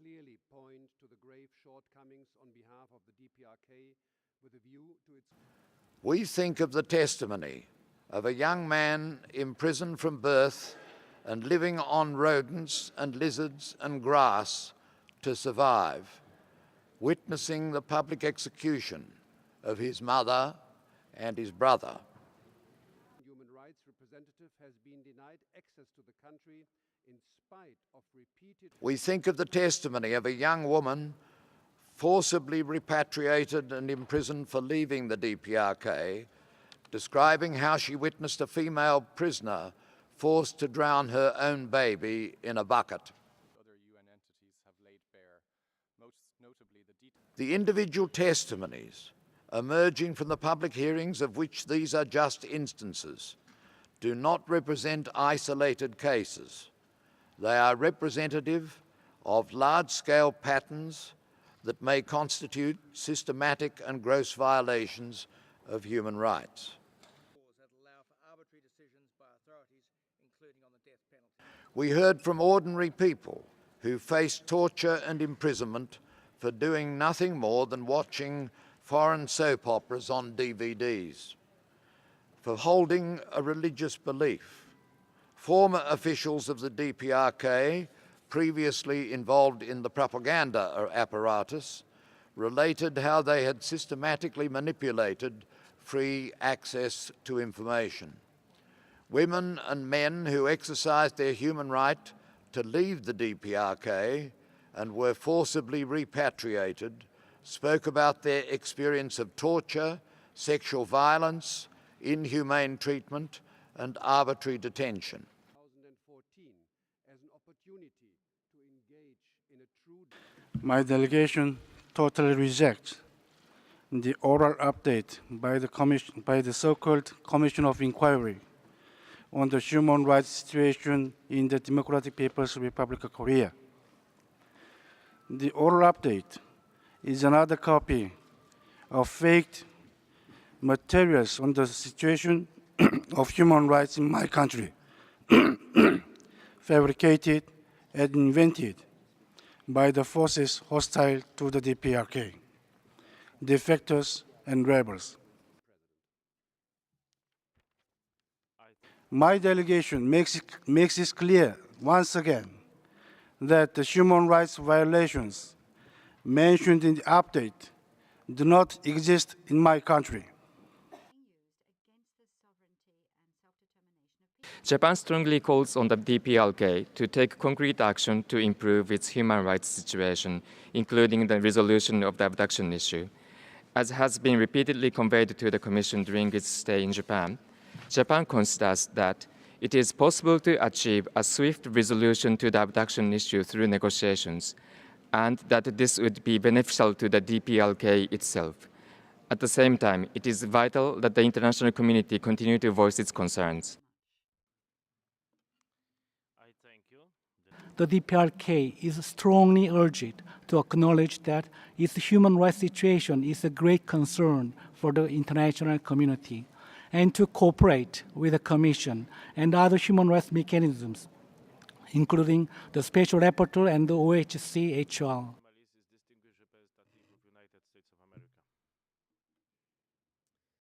clearly point to the grave shortcomings on behalf of the DPRK with a view to its... We think of the testimony of a young man imprisoned from birth and living on rodents and lizards and grass to survive, witnessing the public execution of his mother and his brother. Human rights representative has been denied access to the country in spite of repeated... We think of the testimony of a young woman forcibly repatriated and imprisoned for leaving the DPRK, describing how she witnessed a female prisoner forced to drown her own baby in a bucket. Other UN entities have laid bare, most notably the individual testimonies emerging from the public hearings, of which these are just instances, do not represent isolated cases. They are representative of large-scale patterns that may constitute systematic and gross violations of human rights. We heard from ordinary people who faced torture and imprisonment for doing nothing more than watching foreign soap operas on DVDs, for holding a religious belief. Former officials of the DPRK, previously involved in the propaganda apparatus, related how they had systematically manipulated free access to information. Women and men who exercised their human right to leave the DPRK and were forcibly repatriated spoke about their experience of torture, sexual violence, inhumane treatment, and arbitrary detention. 2014 as an opportunity to engage in a true... My delegation totally rejects the oral update by the so-called Commission of Inquiry on the human rights situation in the Democratic People's Republic of Korea. The oral update is another copy of faked materials on the situation of human rights in my country, fabricated and invented by the forces hostile to the DPRK, defectors and rebels. My delegation makes it clear once again that the human rights violations mentioned in the update do not exist in my country. Japan strongly calls on the DPRK to take concrete action to improve its human rights situation, including the resolution of the abduction issue. As has been repeatedly conveyed to the Commission during its stay in Japan, Japan considers that it is possible to achieve a swift resolution to the abduction issue through negotiations, and that this would be beneficial to the DPRK itself. At the same time, it is vital that the international community continue to voice its concerns. The DPRK is strongly urged to acknowledge that its human rights situation is a great concern for the international community, and to cooperate with the Commission and other human rights mechanisms, including the Special Rapporteur and the OHCHR.